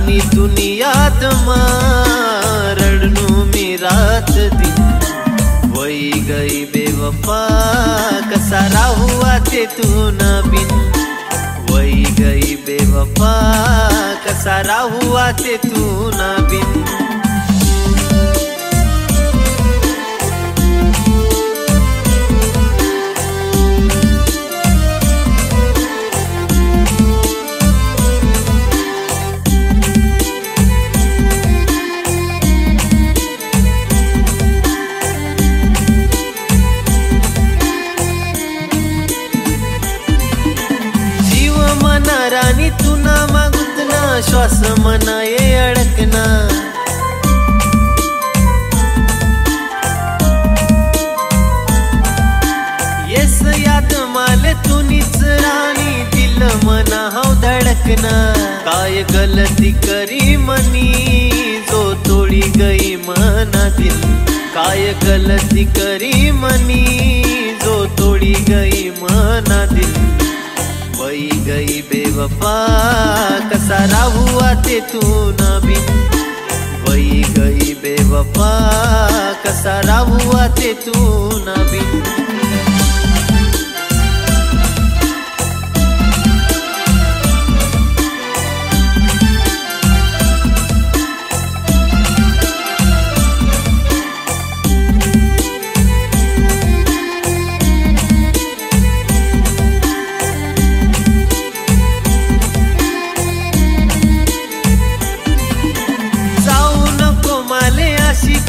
रानी दुनियात रड़नू मी रात दिन वही गई बेवफा कसारा हुआ थे तू न बिन वही गई बेवफा कसारा हुआ थे तू न बिन रानी तू ना मागुतना श्वास मना ये अडकना येस याद माले तू नीच रानी दिल मना हाव धडकना काय गलती करी मनी जो तोड़ी गई मना दिल काय गलती करी मनी जो तोड़ी गई मना दिल वही गई बेवफा कसारा हुआ थे तू न बिन वही गई बेवफा कसारा हुआ थे तू न बिन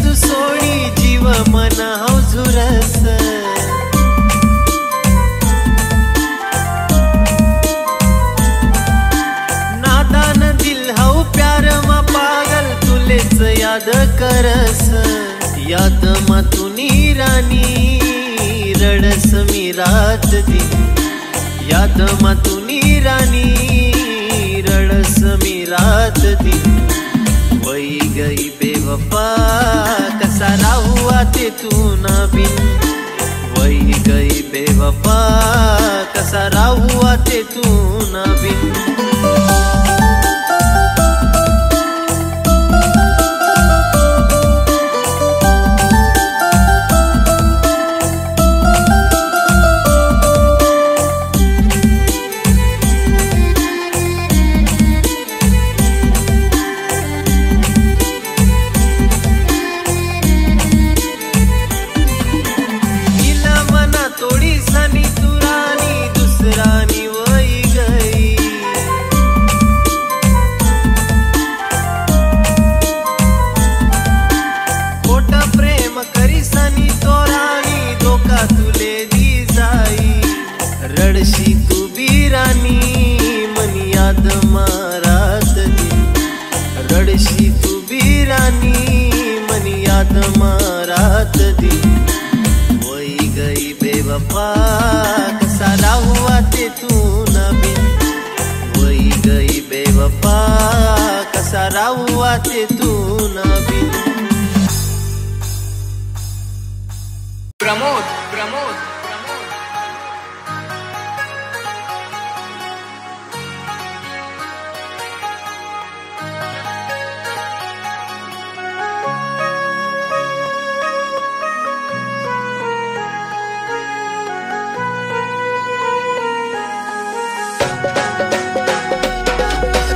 तू सोडी जीव मना हाव झुरस नादान दिल हाव प्यार मा पागल तुलेच याद करस याद मा तू रानी रडस मी रात दिन याद मा तू रानी रडस मी रात दिन वही गई बेवफा कसारा हुआ थे तू न बिन वही गई बेवफा कसारा हुआ थे तू न बिन रडशी तू भी रानी मन याद मारात दिन रडशी तू भी रानी मन याद मारात दिन वही गई बेवफा कसारा हुआ थे तू न बिन वही गई बेवफा कसारा हुआ थे तू न बिन प्रमोद प्रमोद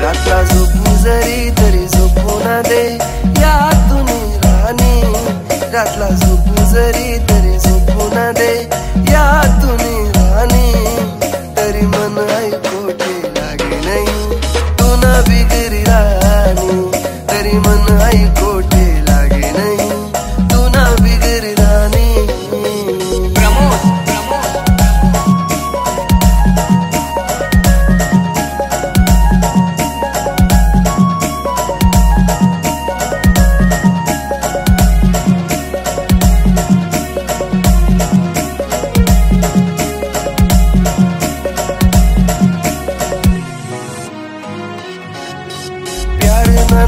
रातला झोपू जरी तरी झोपू ना दे यातून राणी रातला झोपू जरी तरी झोपू ना दे यातून राणी तरी मन ऐकोटे लागे नाही तू ना बिगरी राणी तरी मन ऐकोटे लागे नाही तू ना बिगरी राणी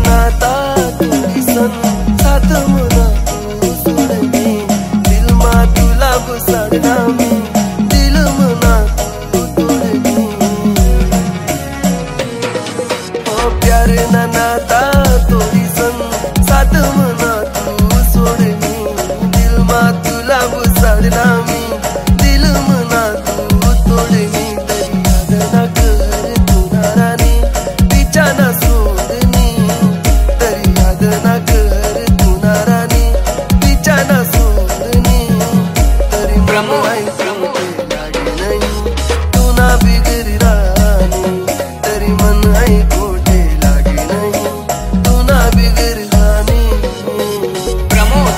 नाता तुझी सन साथ मना तू सोडली दिल मा तुला घुसडना मी दिल मना तू तोडली ओ प्यार ना नाता तोरी सन साथ मना तू सोडनी दिल मा तुला बुसाडना मी दिल मना तू तोडनी तरी याद ना कर तू नारानी बिचाना सोडनी तरी याद ना कर तू नारानी बिचाना सोडनी तरी प्रमोद लागे नहीं तू ना बिगड़ी रानी तरी मन आई कोटे लागे नहीं तू ना बिगड़ी रानी प्रमोद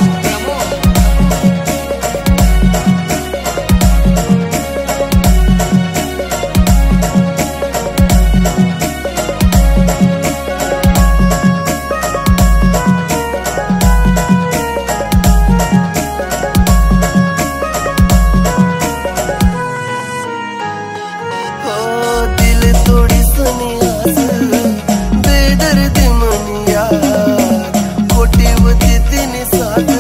थोड़ी सनी बेदर्दी मनिया खोटी होती तीन साथ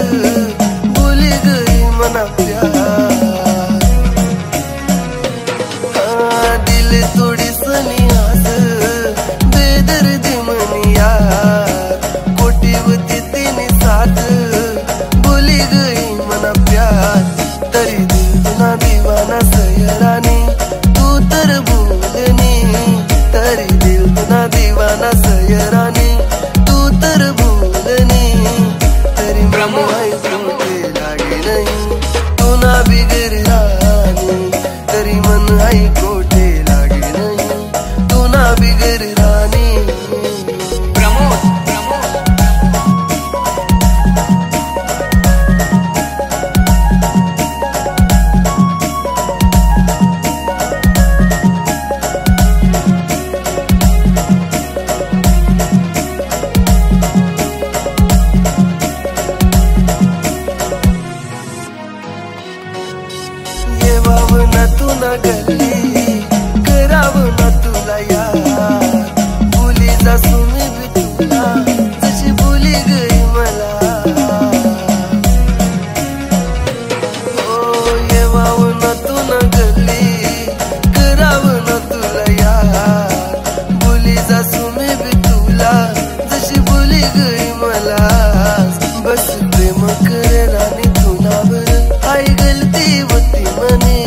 भूल गई मना प्यार दिल थोड़ी सनी बेदर्दी मनिया खोटी होती तीन साथ भूल गई मना प्यार तरी दिल ना दीवाना सयरानी तू तर भूलनी तरी दिल ना दीवाना सयरानी तू तर भूलनी तरी ब्रह्माई कोटे लागे नहीं तू ना बिगड़ी रानी तरी मन आई कोटे लागे नहीं तू ना बिगड़ी रानी प्रमोद ना तू ना गल्ली कराव ना तुला यार भुली जा सुमी भी तुला जशी भुली गई मला ओ ये वाव ना तू ना गल्ली कराव ना तुला यार भुली जा सुमी भी तुला जशी भुली गई मला बस प्रेम करे राणी तुला बर आई गलती होती मनी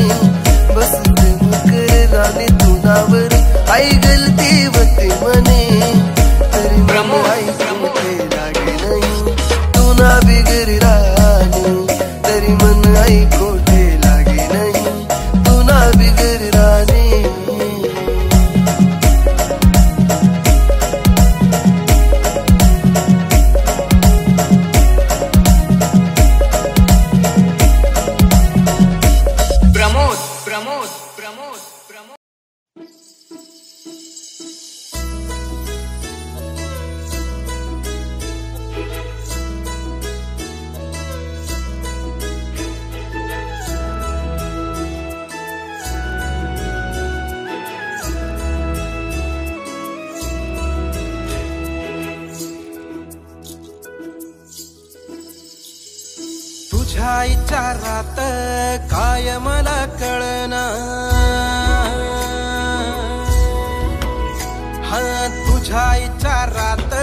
बस प्रेम करे राणी तुझ्यावर आई गलती होती मने तरी मन आई कोटे लागे नाही तू ना बिगड़ी रानी तरी मन आई कोटे लागे नाही तू ना बिगड़ी रानी तुझ्या विचारात काय मला कळना हा तुझ्या विचारात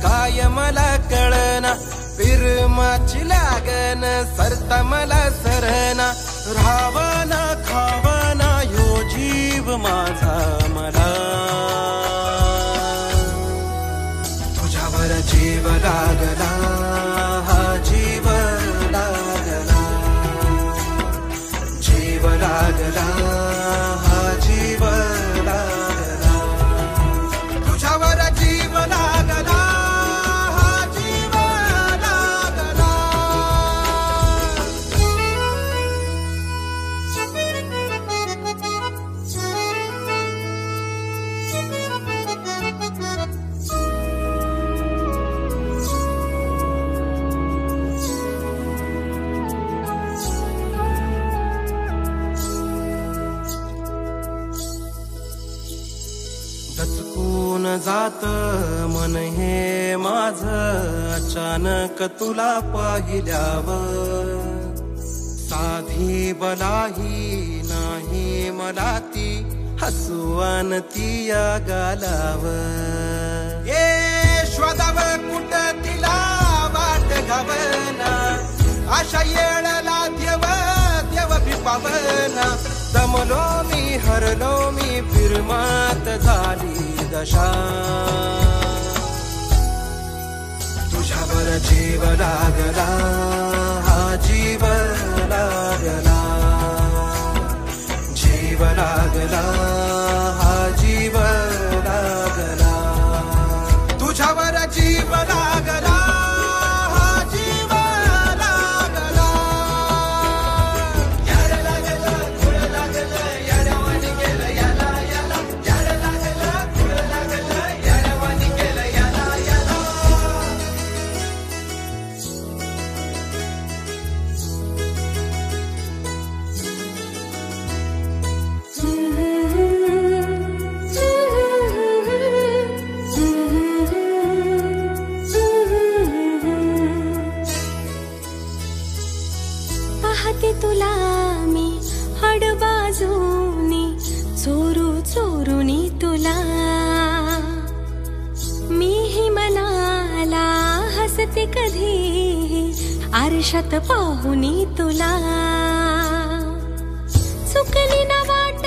काय मला कळना फिरमाची लागन सरता मला सरना रावना खावना यो जीव माझा मला तुझ्यावर जीव लागला हा जीव लागला हा जीव लागला तुझ्यावर जीव लागला हा जीव लागला दचकून जात मन हे माझ अचानक तुला पाहिल्यावर साधी बलाही नाही मला ती हसवान ती या गालावर पावना अशा येळला देव देव भी पावना दमलो मी हरलो मी फिरमात झाली दशा तुझ्यावर जीव लागला हा जीव लागला जीव लागला हा जीव लागला तुझ्यावर जीव लागला हा जीव लागला याड लागलं खुळ लागलं याडवानी गेलं याला याला याड लागलं खुळ लागलं याडवानी गेलं याला याला पाहते तुला मी हडबाजूनी चोरू चोरूनी तुला मीही मनाला हसते कधी आरशात पाहुनी तुला चुकली ना वाट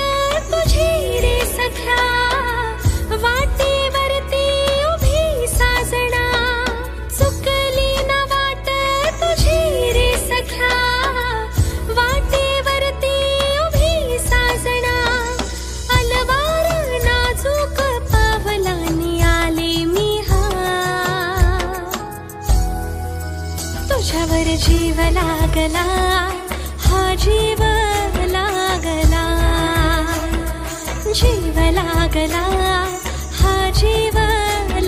तुझी रे सख्या वाटेवरती उभी साजना चुकली ना वाट तुझी रे सख्या वाटेवरती उभी साजना अलवार नाजूक पावलानी आले मी हा तुझ्यावर जीव लागला हा जीव लागला जीव लागला हा जीव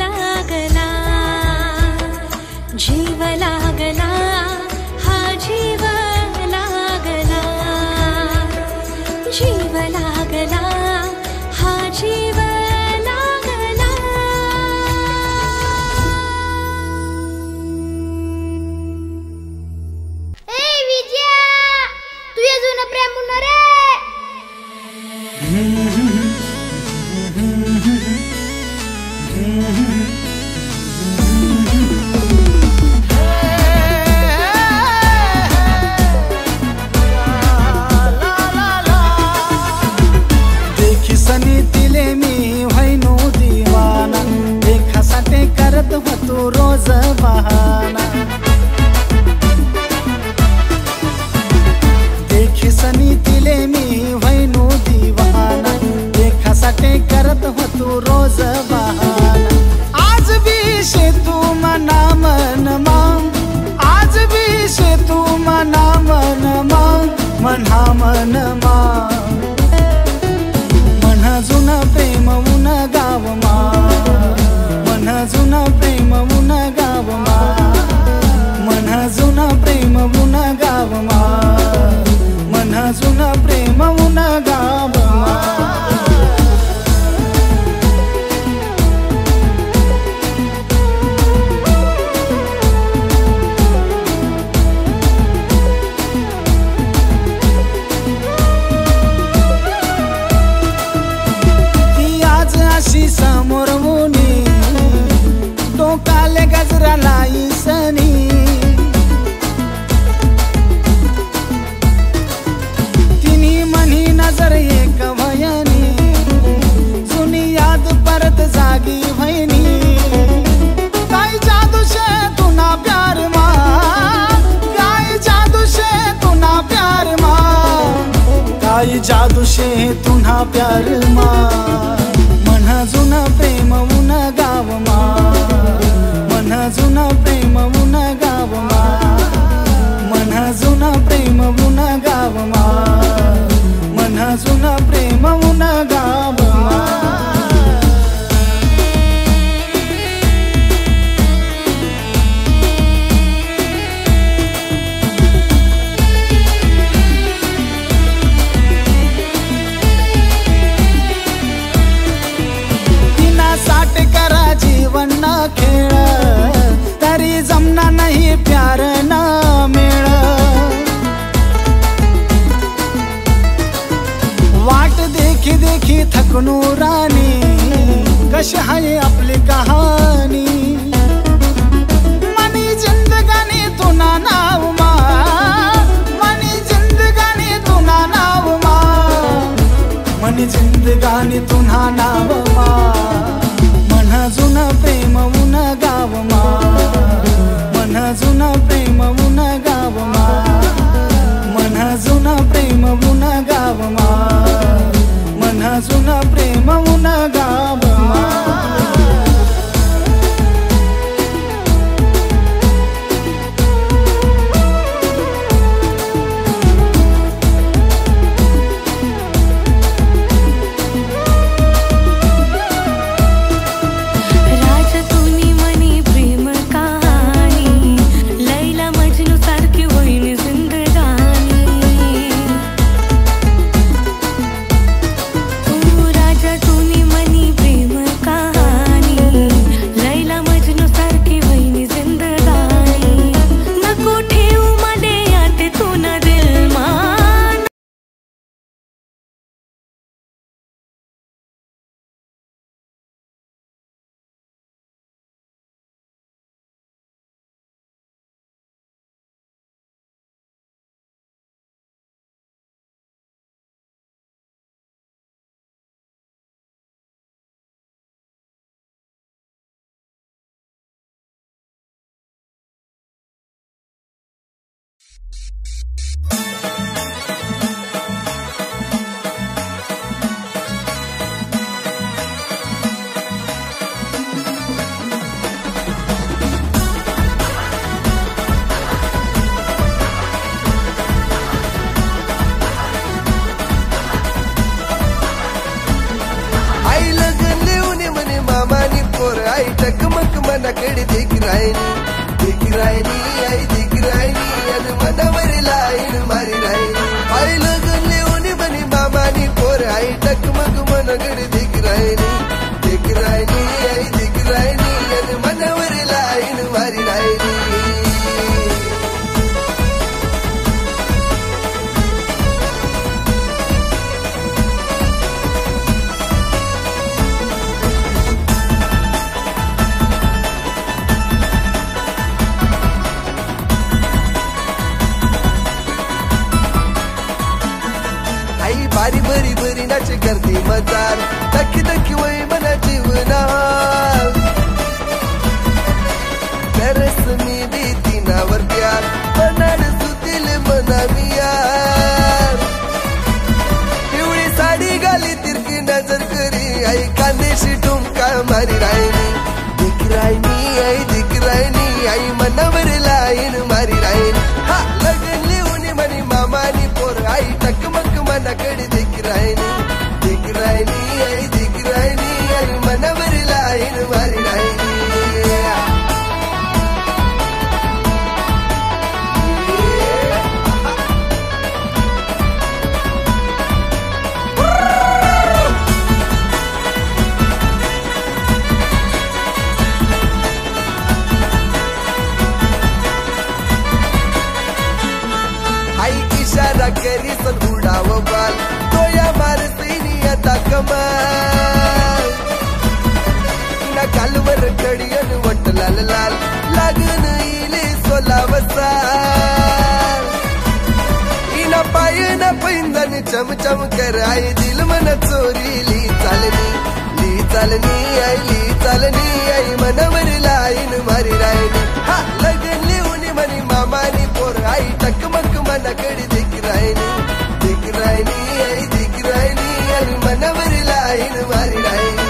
लागला जीव लागला हा जीव लागला जीव लागला हा जीव लागला ए विजया तू अजून प्रेम रे सनी तिले मी व्हायनो दिवाना देखासाठी करत होतो रोज बहाना देखी सनी तिले मी व्हायनो दिवाना देखासाठी करत होतो रोज बहाना आज भी शे तू मना मन मा आज भी शे तू मना मन मा मना मन मा जुना प्रेम उन गावमा मन जुना प्रेम उन गावमा मन जुना प्रेम उन गावमा मन जुना प्रेम उन गावमा समोर मुनी डोकाले गजरा लाई सनी तिनी मनी नजर एक भयनी जुनी याद परत जागी भयनी काय जादू शे तुना प्यार मा काय जादू शे तुना प्यार मा काय जादू शे तुना प्यार मा जुना प्रेम उन गावमा मन जुना प्रेम उन गावमा मन जुना प्रेम उन गावमा मन जुना प्रेम उन गावमा जीवन ना खेळ तरी जमना नहीं प्यार ना मेळ वाट देखी देखी थकनो रानी कशी आहे आपली कहाणी मनी जिंदगानी तो जिंदगानी तुन्हा नावमा मन जुन प्रेम उन गावमा मन जुन प्रेम उन गावमा मन जुन प्रेम उन गावमा मन जुन प्रेम उन गावमा टकमक मनाकडे दिख रायनी आई दिख रायनी अन मनावर लाईन मारी रायनी आई लगन लेऊन बनी मामानी पोर आई टकमक मनाकडे दिख रायनी आई दिख रायनी अन मनावर लाईन मारी रायनी बारी बरी बरी नाच करते मजार धक्की धक्की वही मना जीवना तरस मी देती नावर प्यार मनाड सुतील मना मियार पिवळी साडी घाली तिरकी नजर करी आई कांदेशी ठुमका मारी रायनी दिख रायनी आई मनावर लाईन मारी रायनी हा लगन लिहून म्हणी मामानी पोर आई टकमक मनाकडे दिख रायनी आई दिख रायनी आई मनावर लाईन मारी रायनी आई इशारा करी सन उडाव बाल तोया मारतीनी आता कमाल ना कालवर कडियन वट लाल लाल लागन इले सोलावसा इना पायना पैंदन चम चम कर आई दिल मन चोरी ली चालनी आई मनवर लाईन मारी रायनी हा लगन लिहून म्हणी मामानी पोर आई टकमक मनाकडे दिख रायनी आई दिख रायनी आई मनवर लाईन मारी रायनी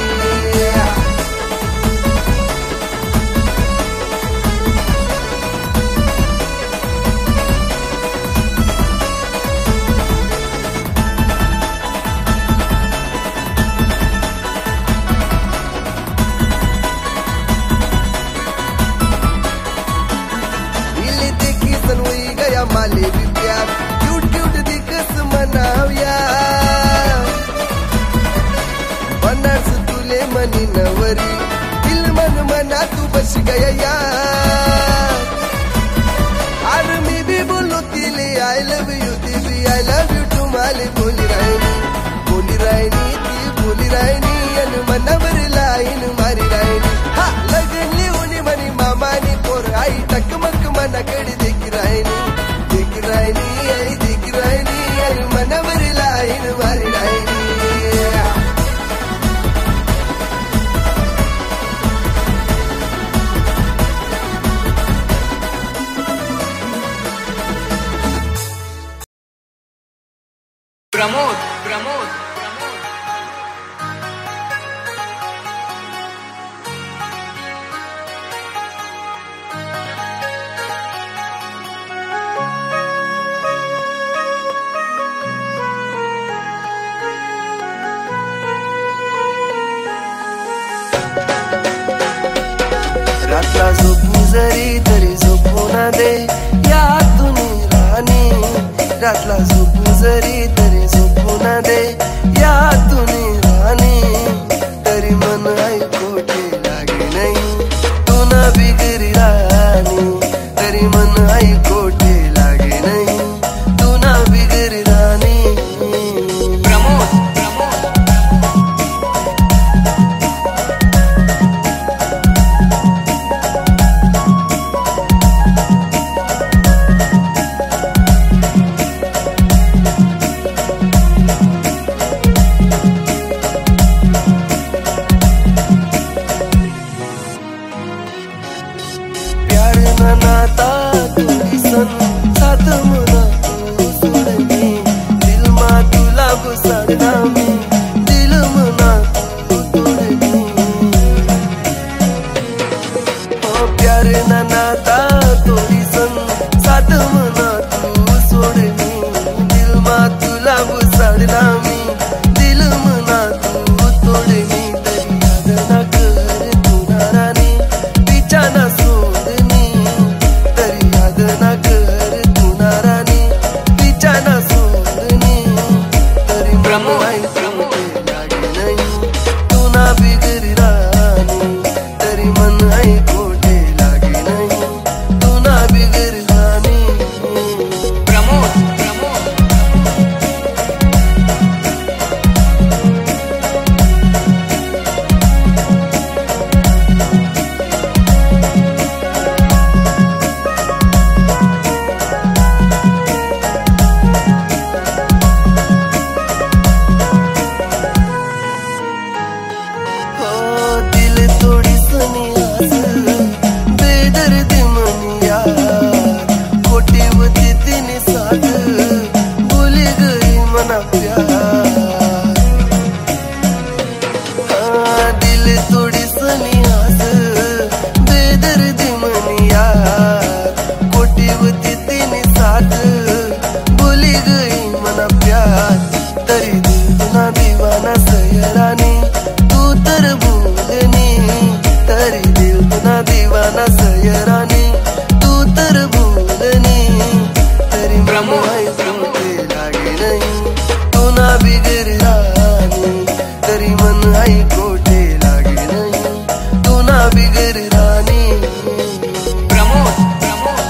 माले भी प्यार क्यूट दिखस मनाव्या बनास तुले मनी नवरी दिल मन मना तू बस गया और मी भी बोलो तिले आई लव यू टू माले बोली रायनी अन मनावर लाईन मारी रायनी हा लगन लिहून म्हणी मामानी पोर आई टकमक मनाकडे दिख रायनी आई दिख रायनी आई मनवर लाईन मारी रायनी प्रमोद प्रमोद रातला झोपू जरी तरी झोपू ना दे यातून राणी रातला झोपू जरी तरी झोपू ना दे यातून राणी तरी मन ऐकोटे लागे नाही तू ना बिगरी राणी तरी मन ऐकोटे लागे नाही तू ना बिगरी राणी प्रमोद नाता थोड़ी सन साथ मना तू सोडनी दिल मा तुला घुसडना मी दिल मना तू तोडनी ओ प्यार ना नाता थोड़ी सन साथ मना तू सोडनी दिल मा तुला घुसडना मी दिल मना तू तोडनी तरी याद ना कर तू ना राणी बिचाना सोडनी ना कर तू ना राणी बिचाना सोडनी तरी मन लागे नाही तू ना बिगरी राणी तरी मन ऐकोटे लागे नाही तू ना बिगरी राणी प्रमोद प्रमोद थोड़ी सनी आस बेदर्दी मनिया खोटी होती तीन साथ भूल गई मना प्यार दिल थोड़ी सनी आस बेदर्दी मनिया खोटी होती तीन साथ भूल गई मना प्यार तरी दिल ना दीवाना सयरानी तू तर भूलनी तरी दिल ना दीवाना सयरानी तू तर भूलनी तरी मन ऐकोटे लागे नाही तू ना बिगरी राणी तरी मन ऐकोटे लागे नाही तू ना बिगरी राणी प्रमोद प्रमोद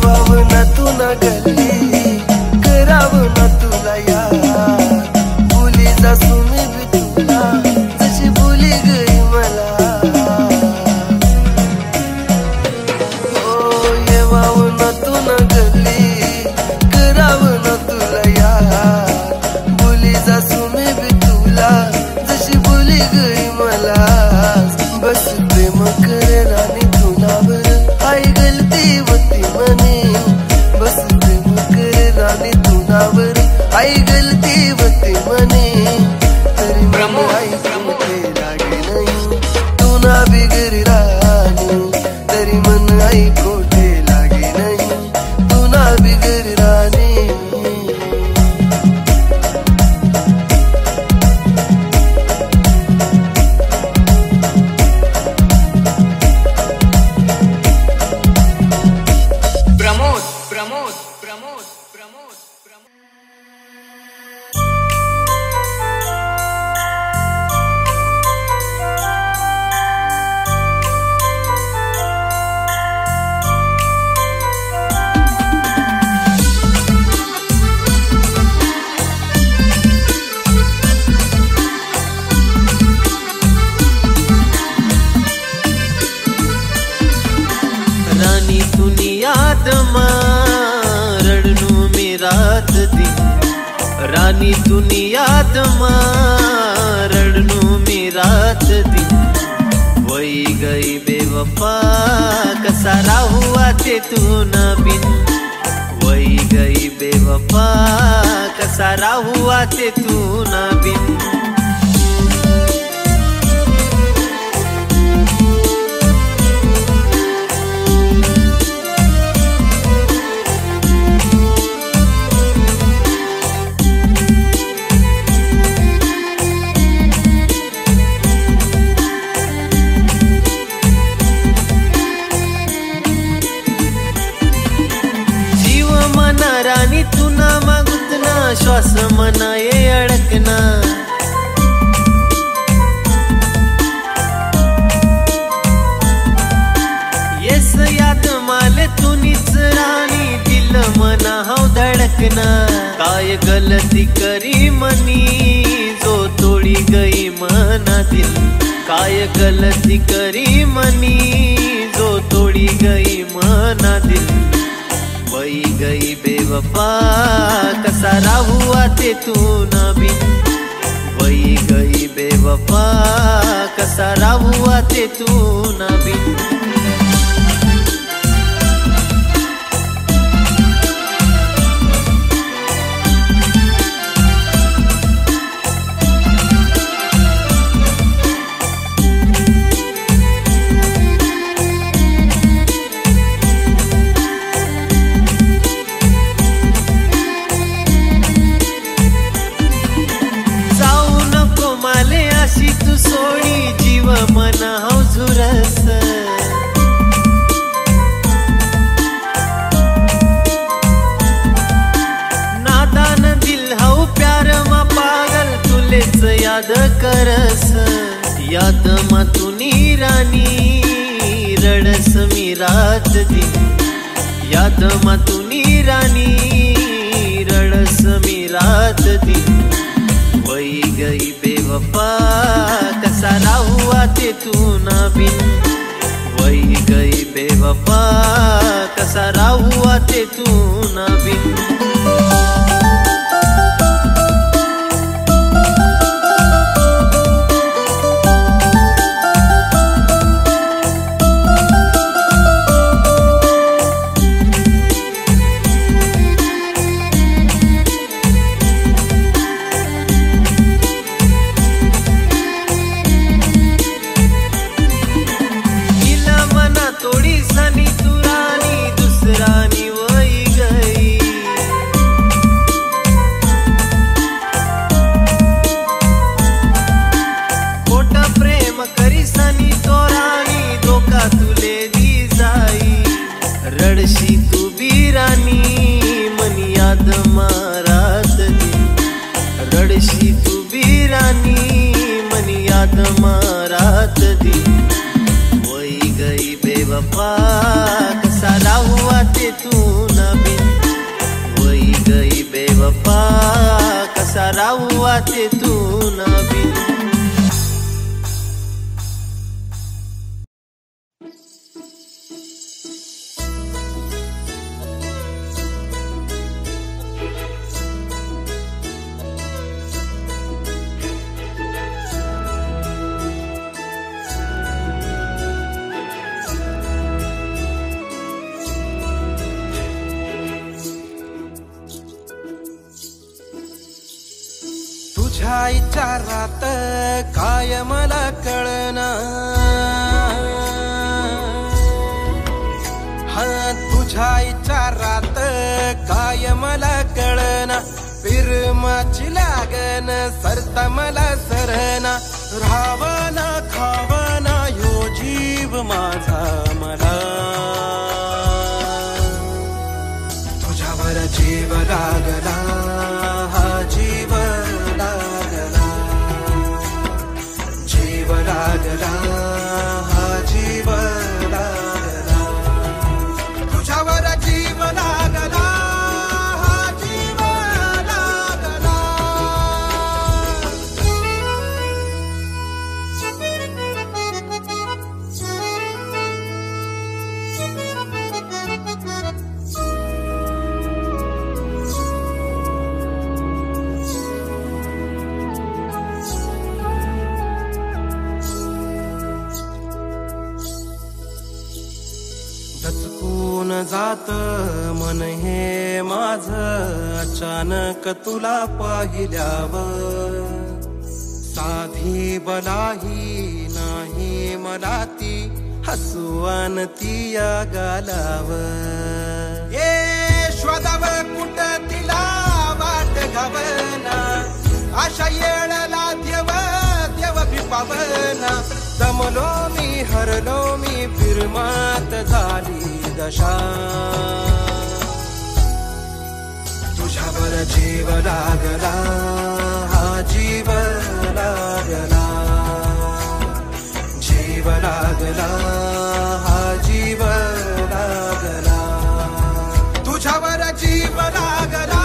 भावना तू ना गल्ली करावं ना तुला यार रानी तुनी याद रड़नू में रात दिन वही गई बेवफा कसारा हुआ ते तू न बिन वही गई बेवफा कसारा हुआ ते तू न बिन रानी तू ना मागुतना श्वास मना ये अडकना येस याद माले तू नीच रानी दिल मना हाव धडकना काय गलती करी मनी जो तोडी गई मना दिल काय गलती करी मनी जो तोडी गई मना दिल वही गई बेवफा कसारा हुआ ते तू न बिन वही गई बेवफा कसारा हुआ ते तू न बिन तू सोडी जीव मना हाव झुरस नादान दिल हाव प्यार मा पागल तुलेच याद करस याद मा तुनी रानी रडस मी रात दिन याद मा तुनी रानी रडस मी रात दिन वही गई बेवफा कसारा हुआ ते तू न बिन वही गई बेवफा कसारा हुआ ते तू न बिन रडशी तू बीरानी मन याद मारात दिन रडशी तू बीरानी मन याद मारात दिन वही गई बेवफा कसारा हुआ ते तू न बिन वही गई बेवफा कसारा हुआ ते तू न बिन तुझ्या विचारात काय मला कळना हा तुझ्या विचारात काय मला कळना पिरमाची लागन सरता मला सरना रावना खावना यो जीव माझा मला तुझ्यावर जीव लागला हा जीव लागला हा जीव लागला तुझ्यावर जीव लागला हा जीव लागला जात मन हे माझ अचानक तुला पाहिल्यावर साधी बलाही नाही मला ती हसू आणती या गालावर ये श्वदाव कुठ तिला वाट घावना आशा येळला देव भिपावना दमलो मी हरलो मी फिरमात झाली दशा तुझ्यावर जीव लागला हा जीव लागला जीव लागला हा जीव लागला तुझ्यावर जीव लागला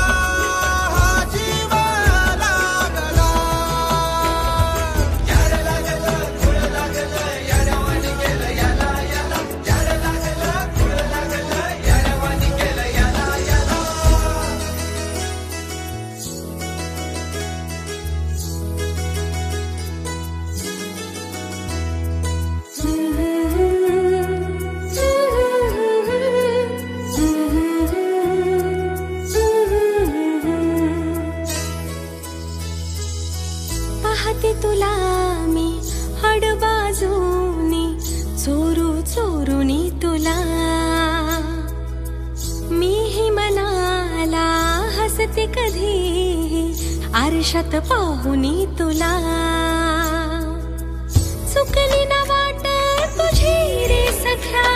हा जीव लागला याड लागला खुळ लागला याडवानी केलं याला याला याड लागला खुळ लागला याडवानी केलं याला याला पाहते तुला मी हडबाजूनी चोरू चोरूनी तुला मीही मनाला हसते कधी आरशात पाहुनी तुला चुकली ना वाट तुझी रे सख्या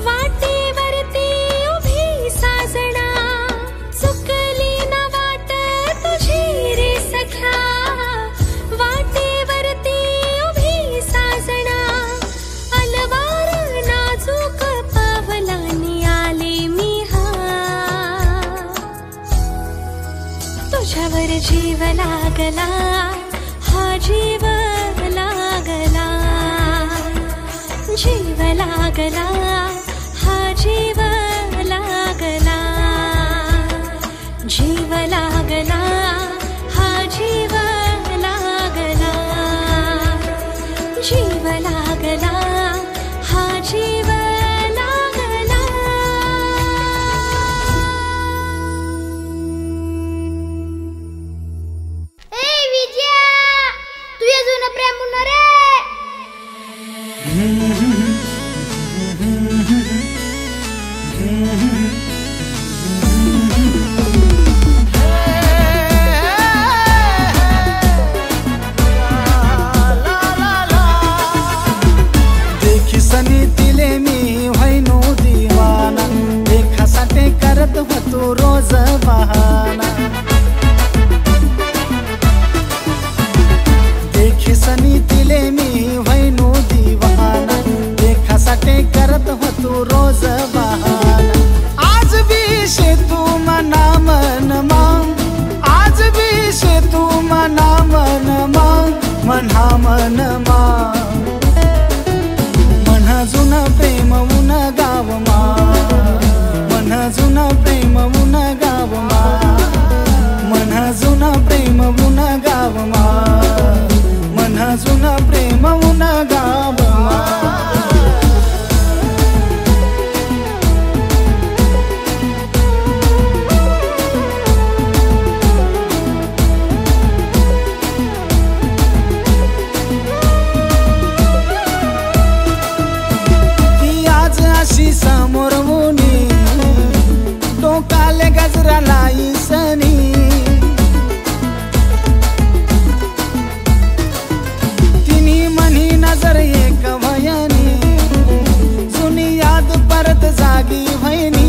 वाटेवरती उभी साजना चुकली ना वाट तुझी रे सख्या वाटेवरती उभी साजना अलवार नाजूक पावलांनी आले मी हा तुझ्यावर जीव लागला हा जीव लागला जीव लागला हा जीव लागला जीव लागला हा जीव लागला जीव लागला हा जीव लागला ए विजया तू अजून प्रेम म्हणणार रे देखिसनी तिले मी व्हायनो दिवाना देखासाठी करत होतो रोज बहाना देखिसनी तिले मी व्हायनो दिवाना देखासाठी करत होतो रोज बहाना आज भी शे तू मना मन मा आज भी शे तू मना मन मा मना मन मा मन जुना प्रेम उन गावमा मन जुना प्रेम उन गावमा मन जुना प्रेम उन गावमा मन जुना प्रेम उन गावमा अशी समोर मुनी डोकाले गजरा लाई सनी तिनी मनी नजर एक भयनी जुनी याद परत जागी भयनी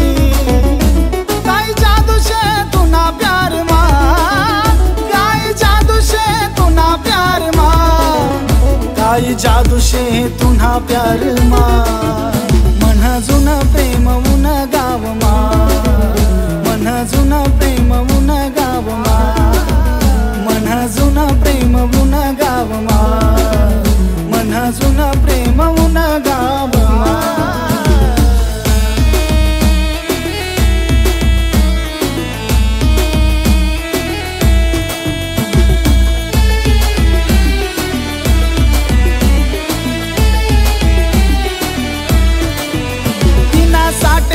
काय जादू शे तुना प्यार मा काय जादू शे तुना प्यार मा काय जादू शे तुना प्यार मा मन जुना प्रेम उन गावमा मन जुना प्रेम उन गावमा मन जुना प्रेम उन गावमा मन जुना प्रेम उन गावमा साठ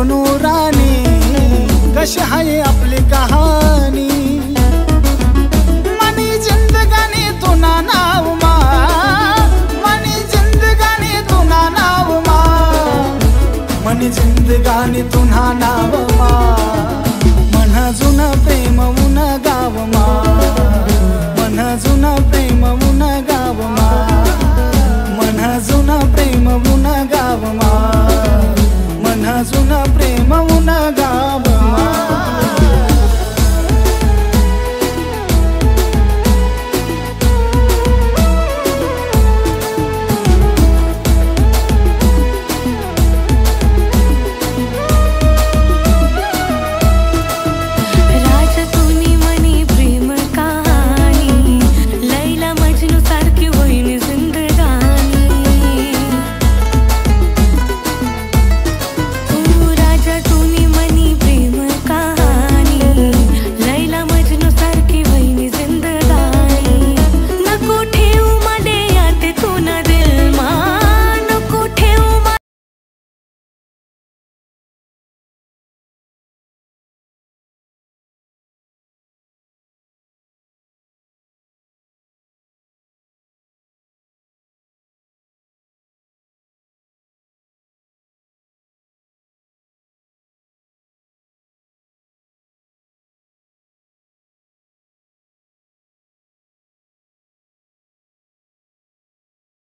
जुगनू राणी कशी आहे आपली कहाणी मनी जिंदगानी तुना नाव मा मनी जिंदगानी तुना नाव मा मनी जिंदगानी तुना नाव